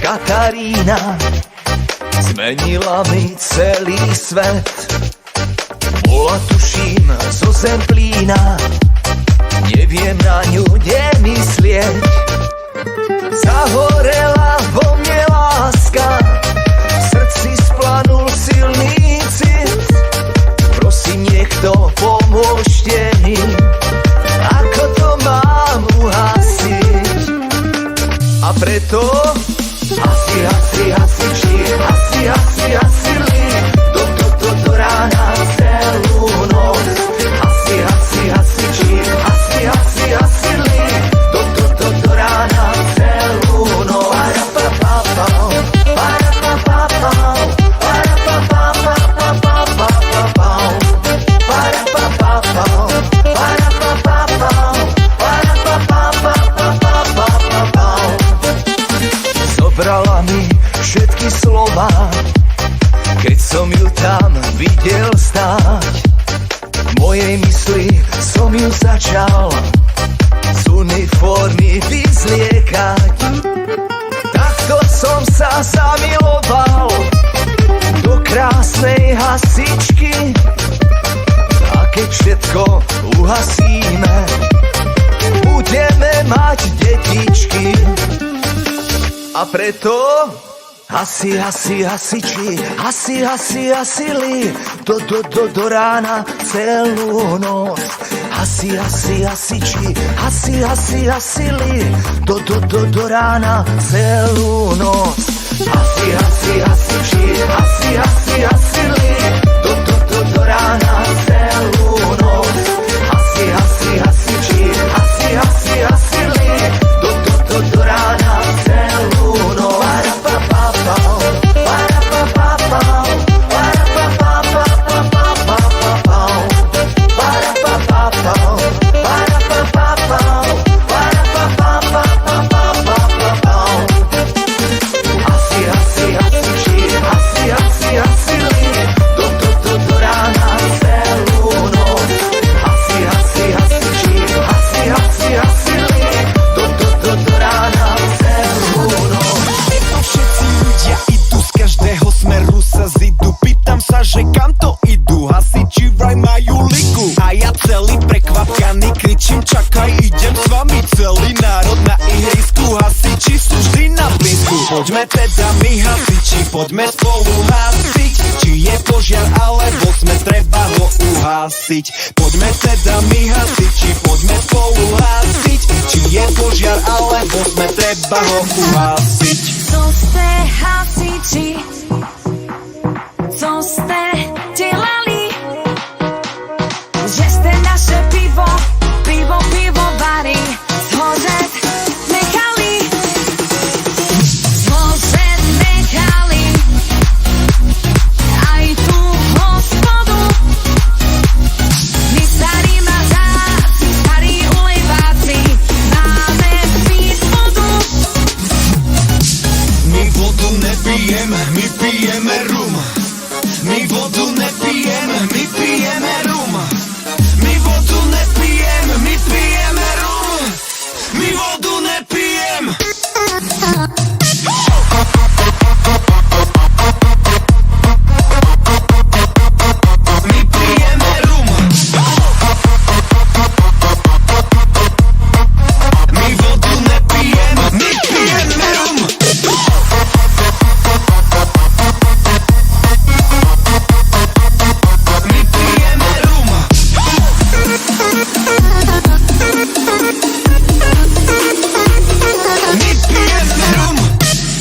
Katarína zmenila mi celý svet. Bola tuším zo Zemplína, neviem na ňu nemyslieť. Zahorela vo mne láska, v srdci splanul silný cit. Prosím, niekto pomôžte mi, ako to mám uhasiť. A preto asi li do rána celú noc. Asi li do rána celú noc. Zobrala mi všetky slova, keď som ju tam videl stáť. V mojej mysli som ju začal z uniformy vyzliekať. Takto som sa zamiloval do krásnej hasičky. A keď všetko uhasíme, budeme mať detičky. A preto asi li do rána celú noc. Asi li do rána celú noc. Asi li do rána celú noc. Asi li do rána celú noc. Že kam to idú, hasiči vraj majú ligu. A ja celý prekvapkaný kričím, čakaj, idem s vami. Celý národ na ihrisku, hasiči sú vždy na blízku. Poďme teda my hasiči, poďme spolu hasiť. Či je požiar, alebo sme, treba ho uhasiť. Poďme teda my hasiči, poďme spolu hasiť. Či je požiar, alebo sme, treba ho uhasiť. Co ste hasiči? Co ste delali? Že ste naše pivovary zhořet nechali. Aj tú hospodu. My starí mazáci, starí ulejváci, máme pít vodu. My vodu nepijeme, my pijeme rum. My vodu nepijeme, my pijeme rum. My vodu nepijeme, my pijeme rum. My vodu nepijeme. My pijeme rum. My vodu nepijeme, my pijeme rum.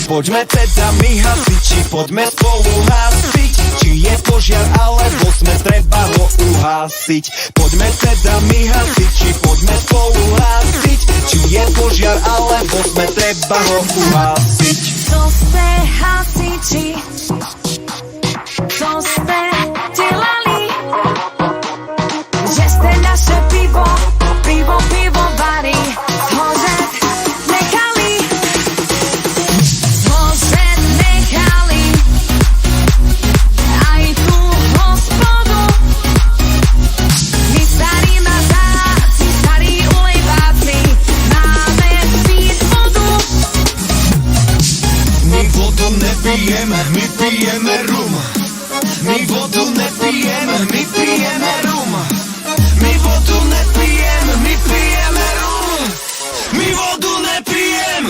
Poďme teda my hasiči, poďme spolu hasiť. Či je požiar, alebo sme, treba ho uhasiť. Poďme teda my hasiči, poďme spolu hasiť. Či je požiar, alebo sme, treba ho uhasiť. Co ste hasiči? Co ste delali? pijeme rum. My vodu nepijem, my pijeme rum. My vodu nepijem.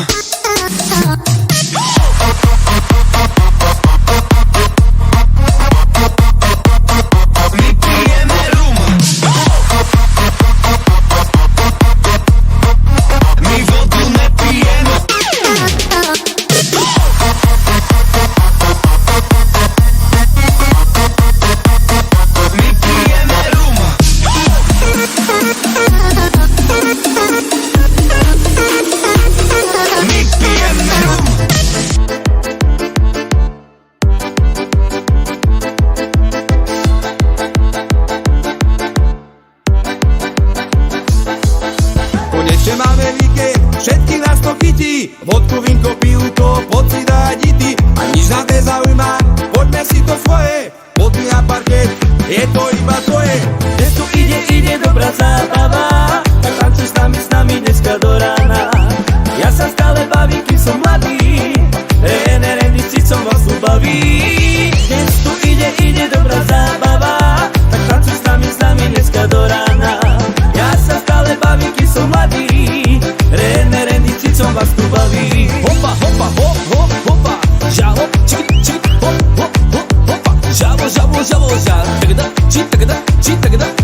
My pijeme rum. My vodu nepijeme. My pijeme rum. My pijeme rum. Konečne máme víkend, všetky nás to chytí. Vodku, vínko, pivko, poď si dať ity. A nič nás nezaujíma, poďme si to svoje. Poďme na parket, je to iba tvoje. Dnes tu ide dobrá zábava, tak tancuj s nami dneska do rána. Ja sa stále bavím, kým som mladý, Randy cicom vás tu baví. Dnes tu ide dobrá zábava, tak tancuj s nami dneska do rána. Ja sa stále bavím, kým som mladý, Randy cicom vás tu baví. Hopa, hopa, hop, hop, hopa. Žavo, čik, čik, hop, hop, hop, hopa. Žavo, žavo, žavo, žavo, tagada, čik, tagada, čik, tagada.